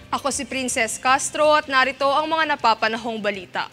Ako si Princess Castro at narito ang mga napapanahong balita.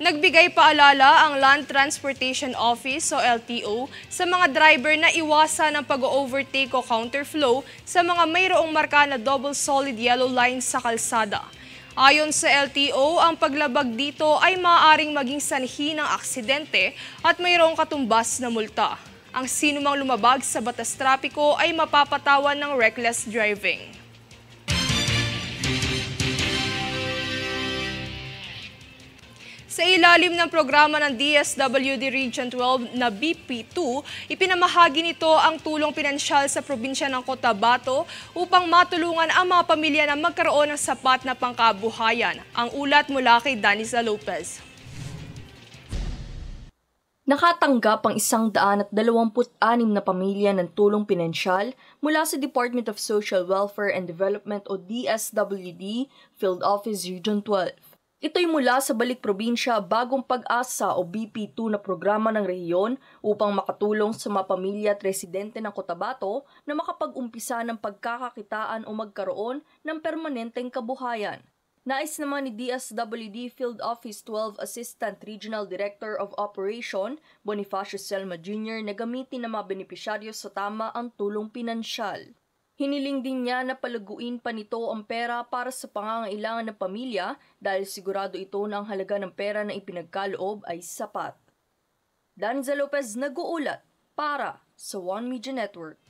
Nagbigay paalala ang Land Transportation Office o LTO sa mga driver na iwasan ang pag-overtake o counterflow sa mga mayroong marka na double solid yellow line sa kalsada. Ayon sa LTO, ang paglabag dito ay maaaring maging sanhi ng aksidente at mayroong katumbas na multa. Ang sinumang lumabag sa batas trapiko ay mapapatawan ng reckless driving. Sa ilalim ng programa ng DSWD Region 12 na BP2, ipinamahagi nito ang tulong pinansyal sa probinsya ng Cotabato upang matulungan ang mga pamilya na magkaroon ng sapat na pangkabuhayan. Ang ulat mula kay Daniza Lopez. Nakatanggap ang 126 na pamilya ng tulong pinansyal mula sa Department of Social Welfare and Development o DSWD Field Office Region 12. Ito'y mula sa Balik Probinsya Bagong Pag-asa o BP2 na programa ng rehiyon upang makatulong sa mga pamilya at residente ng Cotabato na makapag-umpisa ng pagkakakitaan o magkaroon ng permanenteng kabuhayan. Nais naman ni DSWD Field Office 12 Assistant Regional Director of Operation Bonifacio Selma Jr. na gamitin ng mga benepisyaryo sa tama ang tulong pinansyal. Hiniling din niya na palaguin pa nito ang pera para sa pangangailangan ng pamilya dahil sigurado ito na ang halaga ng pera na ipinagkaloob ay sapat. Daniza Lopez nag-uulat para sa One Media Network.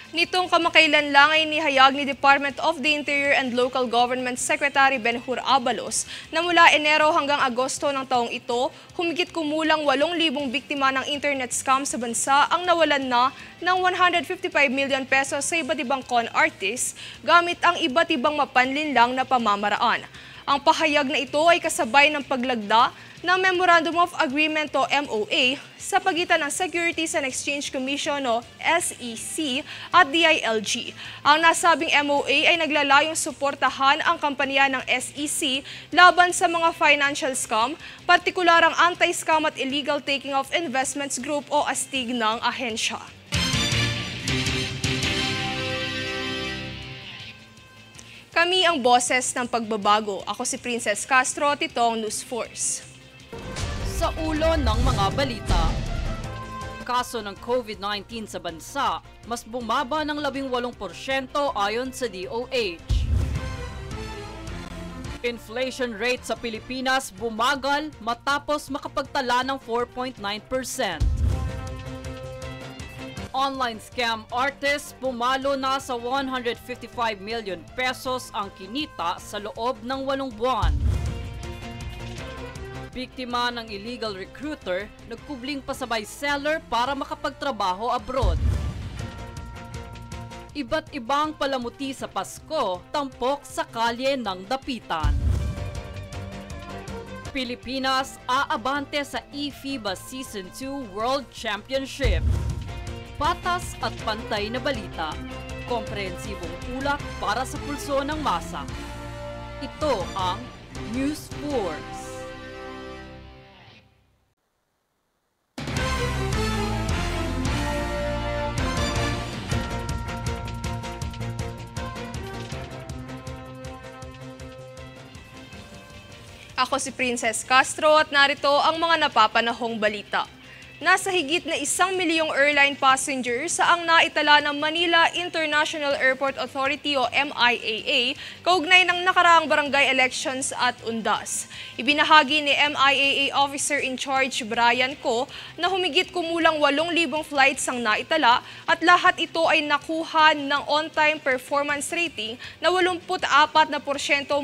Nitong kamakailan lang ay nihayag ni Department of the Interior and Local Government Secretary Benhur Abalos na mula Enero hanggang Agosto ng taong ito, humigit kumulang 8,000 biktima ng internet scam sa bansa ang nawalan na ng 155 million pesos sa iba't ibang con artists gamit ang iba't ibang mapanlinlang na pamamaraan. Ang pahayag na ito ay kasabay ng paglagda ng Memorandum of Agreement o MOA sa pagitan ng Securities and Exchange Commission o SEC at DILG. Ang nasabing MOA ay naglalayong suportahan ang kampanya ng SEC laban sa mga financial scam, partikular ang Anti-Scam at Illegal Taking of Investments Group o ASTIG ng ahensya. Kami ang boses ng pagbabago. Ako si Princess Castro, Titong News Force. Sa ulo ng mga balita, kaso ng COVID-19 sa bansa, mas bumaba ng 18% ayon sa DOH. Inflation rate sa Pilipinas bumagal matapos makapagtala ng 4.9%. Online scam artists pumalo na sa 155 million pesos ang kinita sa loob ng 8 buwan. Biktima ng illegal recruiter, nagkubling pasabay seller para makapagtrabaho abroad. Iba't ibang palamuti sa Pasko, tampok sa kalye ng Dapitan. Pilipinas aabante sa eFIBA Season 2 World Championship. Patas at pantay na balita. Komprehensibong ulak para sa pulso ng masa. Ito ang News Force. Ako si Princess Castro at narito ang mga napapanahong balita. Nasa higit na 1 milyong airline passengers sa ang naitala ng Manila International Airport Authority o MIAA kaugnay ng nakaraang barangay elections at undas. Ibinahagi ni MIAA Officer in Charge Brian Co na humigit kumulang 8,000 flights ang naitala at lahat ito ay nakuha ng on-time performance rating na 84%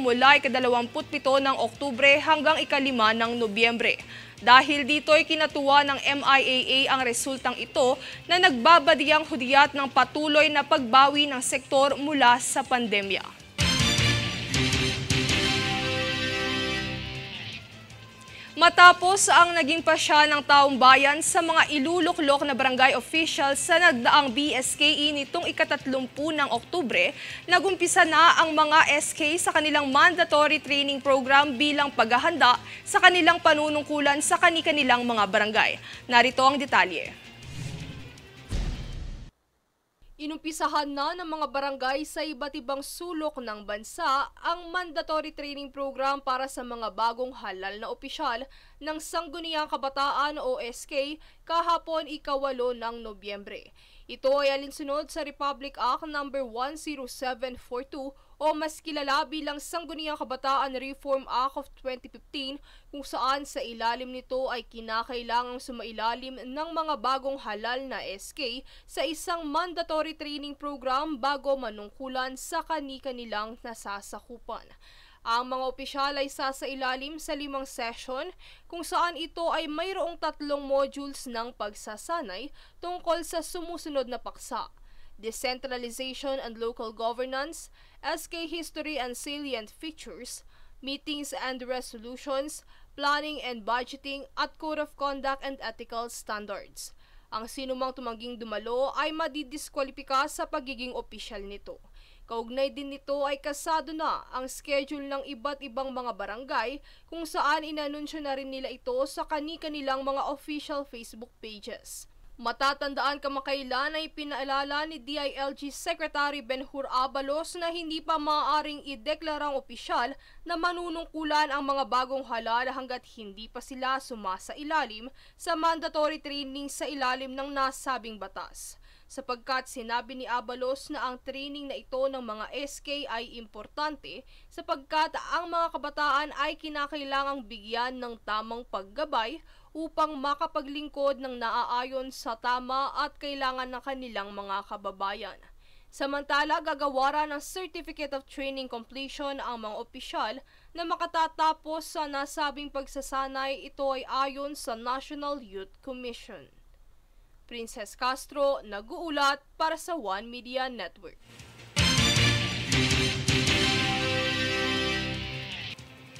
mula ika-27 ng Oktubre hanggang ika-5 ng Nobyembre. Dahil dito ay kinatuwa ng MIAA ang resultang ito na nagbabadiyang hudyat ng patuloy na pagbawi ng sektor mula sa pandemya. Matapos ang naging pasya ng taong bayan sa mga iluluklok na barangay officials sa nagdaang BSKE nitong ika-30 ng Oktubre, nagumpisa na ang mga SK sa kanilang mandatory training program bilang paghahanda sa kanilang panunungkulan sa kani-kanilang mga barangay. Narito ang detalye. Inumpisahan na ng mga barangay sa iba't ibang sulok ng bansa ang mandatory training program para sa mga bagong halal na opisyal ng Sangguniang Kabataan o SK kahapon ika-8 ng Nobyembre. Ito ay alinsunod sa Republic Act No. 10742 o mas kilala bilang Sangguniang Kabataan Reform Act of 2015 kung saan sa ilalim nito ay kinakailangang sumailalim ng mga bagong halal na SK sa isang mandatory training program bago manungkulan sa kani-kanilang nasasakupan. Ang mga opisyal ay sasailalim sa 5 session kung saan ito ay mayroong 3 modules ng pagsasanay tungkol sa sumusunod na paksa: Decentralization and Local Governance, SK History and Salient Features, Meetings and Resolutions, Planning and Budgeting at Code of Conduct and Ethical Standards. Ang sinumang tumangging dumalo ay madidiskwalipika sa pagiging opisyal nito. Kaugnay din nito ay kasado na ang schedule ng iba't ibang mga barangay kung saan inanunsyo na rin nila ito sa kani-kanilang mga official Facebook pages. Matatandaan kamakailan ay pinaalala ni DILG Secretary Benhur Abalos na hindi pa maaaring ideklarang opisyal na manunungkulan ang mga bagong halal hanggat hindi pa sila sumasailalim sa mandatory training sa ilalim ng nasabing batas. Sapagkat sinabi ni Abalos na ang training na ito ng mga SK ay importante sapagkat ang mga kabataan ay kinakailangang bigyan ng tamang paggabay upang makapaglingkod ng naaayon sa tama at kailangan ng kanilang mga kababayan. Samantala, gagawaran ng Certificate of Training Completion ang mga opisyal na makatatapos sa nasabing pagsasanay. Ito ay ayon sa National Youth Commission. Princess Castro, nag-uulat para sa One Media Network.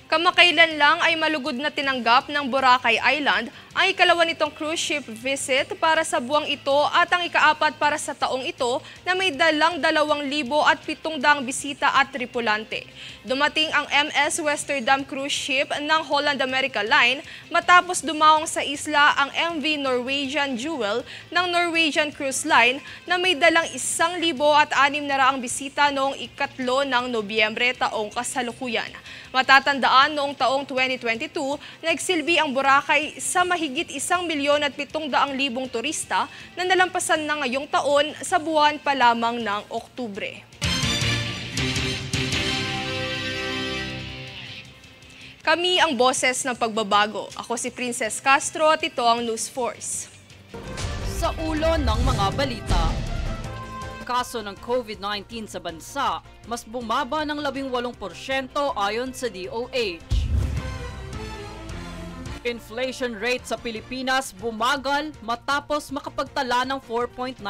Kamakailan lang ay malugod na tinanggap ng Boracay Island ang ikalawa nitong cruise ship visit para sa buwang ito at ang ika-4 para sa taong ito na may dalang 2,700 bisita at tripulante. Dumating ang MS Westerdam cruise ship ng Holland America Line matapos dumawong sa isla ang MV Norwegian Jewel ng Norwegian Cruise Line na may dalang 1,600 bisita noong 3 ng Nobyembre taong kasalukuyan. Matatandaan noong taong 2022, nagsilbi ang Boracay sa mahigit 1,700,000 turista na nalampasan na ngayong taon sa buwan pa lamang ng Oktubre. Kami ang boses ng pagbabago. Ako si Princess Castro at ito ang News Force. Sa ulo ng mga balita, kaso ng COVID-19 sa bansa, mas bumaba ng 18% ayon sa DOH. Inflation rate sa Pilipinas bumagal matapos makapagtala ng 4.9%.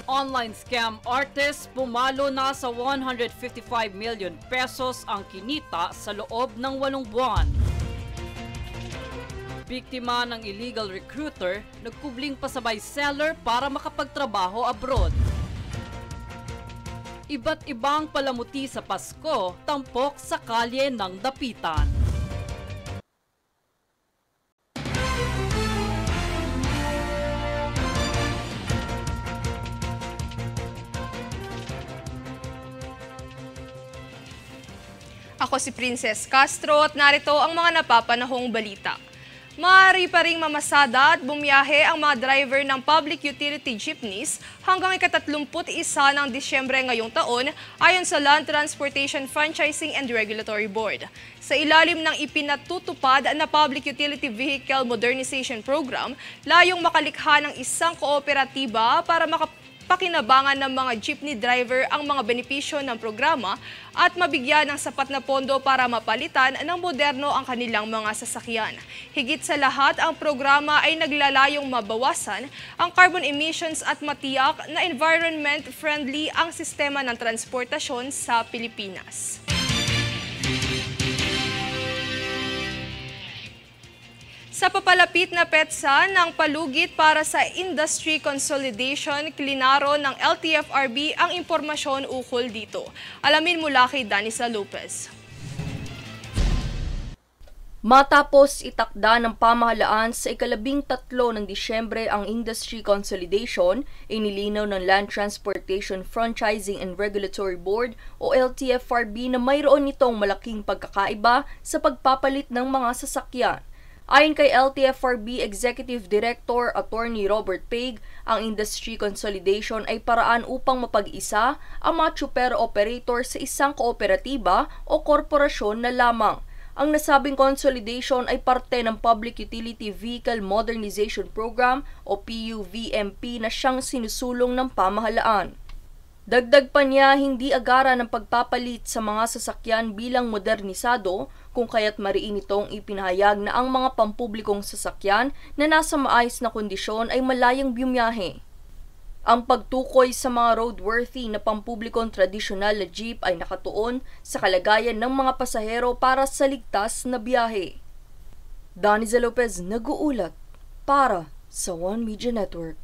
Online scam artist pumalo na sa 155 million pesos ang kinita sa loob ng 8 buwan. Biktima ng illegal recruiter, nagkubling pasabay seller para makapagtrabaho abroad. Iba't ibang palamuti sa Pasko, tampok sa kalye ng Dapitan. Ako si Princess Castro at narito ang mga napapanahong balita. Maaari pa ring mamasada at bumiyahe ang mga driver ng public utility jeepneys hanggang ika-31 ng Disyembre ngayong taon ayon sa Land Transportation Franchising and Regulatory Board. Sa ilalim ng ipinatutupad na Public Utility Vehicle Modernization Program, layong makalikha ng isang kooperatiba para pakinabangan ng mga jeepney driver ang mga benepisyo ng programa at mabigyan ng sapat na pondo para mapalitan ng moderno ang kanilang mga sasakyan. Higit sa lahat, ang programa ay naglalayong mabawasan ang carbon emissions at matiyak na environment-friendly ang sistema ng transportasyon sa Pilipinas. Sa papalapit na petsa ng palugit para sa industry consolidation, klinaro ng LTFRB ang impormasyon ukol dito. Alamin mula kay Danisa Lopez. Matapos itakda ng pamahalaan sa ika-13 ng Disyembre ang industry consolidation, inilinaw ng Land Transportation Franchising and Regulatory Board o LTFRB na mayroon nitong malaking pagkakaiba sa pagpapalit ng mga sasakyan. Ayon kay LTFRB Executive Director Attorney Robert Paig, ang industry consolidation ay paraan upang mapag-isa ang mga tsuper operator sa isang kooperatiba o korporasyon na lamang. Ang nasabing consolidation ay parte ng Public Utility Vehicle Modernization Program o PUVMP na siyang sinusulong ng pamahalaan. Dagdag pa niya, hindi agara ng pagpapalit sa mga sasakyan bilang modernisado, kung kaya't mariin itong ipinahayag na ang mga pampublikong sasakyan na nasa maayos na kondisyon ay malayang bumiyahe. Ang pagtukoy sa mga roadworthy na pampublikong tradisyonal na jeep ay nakatuon sa kalagayan ng mga pasahero para sa ligtas na biyahe. Daniza Lopez nag-uulat para sa One Media Network.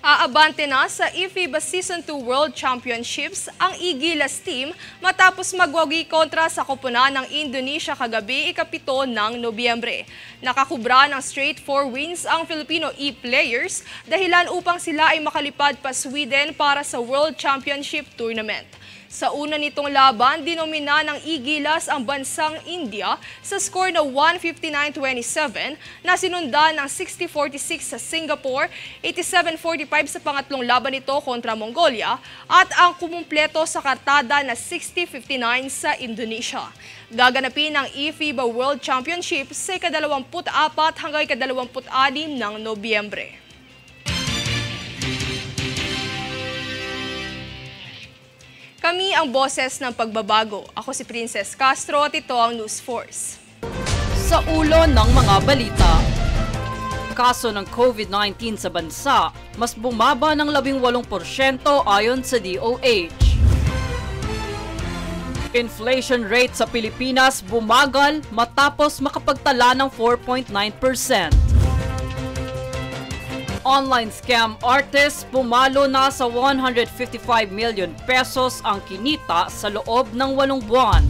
Aabante na sa IFIBA Season 2 World Championships ang Gilas team matapos magwagi kontra sa koponan ng Indonesia kagabi ika-7 ng Nobyembre. Nakakubra ng straight 4 wins ang Filipino E-players dahilan upang sila ay makalipad pa Sweden para sa World Championship Tournament. Sa una nitong laban, dinomina ng Gilas ang bansang India sa score na 159-27 na sinundan ng 60-46 sa Singapore, 87-45 sa pangatlong laban nito kontra Mongolia at ang kumumpleto sa kartada na 60-59 sa Indonesia. Gaganapin ang IFIBA World Championship sa ika-24 hanggang ika-26 ng Nobyembre. Kami ang boses ng pagbabago. Ako si Princess Castro at ito ang News Force. Sa ulo ng mga balita, kaso ng COVID-19 sa bansa, mas bumaba ng 18% ayon sa DOH. Inflation rate sa Pilipinas bumagal matapos makapagtala ng 4.9%. Online scam artist pumalo na sa 155 million pesos ang kinita sa loob ng 8 buwan.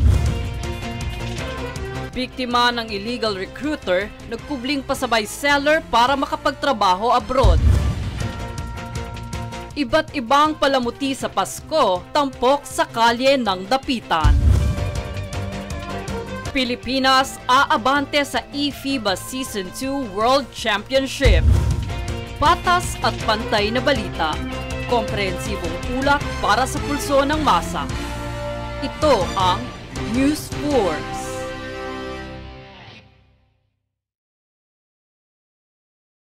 Biktima ng illegal recruiter, nagkubling pasabay seller para makapagtrabaho abroad. Iba't ibang palamuti sa Pasko, tampok sa kalye ng Dapitan. Pilipinas aabante sa IFIBA Season 2 World Championship. Patas at pantay na balita, komprehensibong ulak para sa pulso ng masa. Ito ang News Force.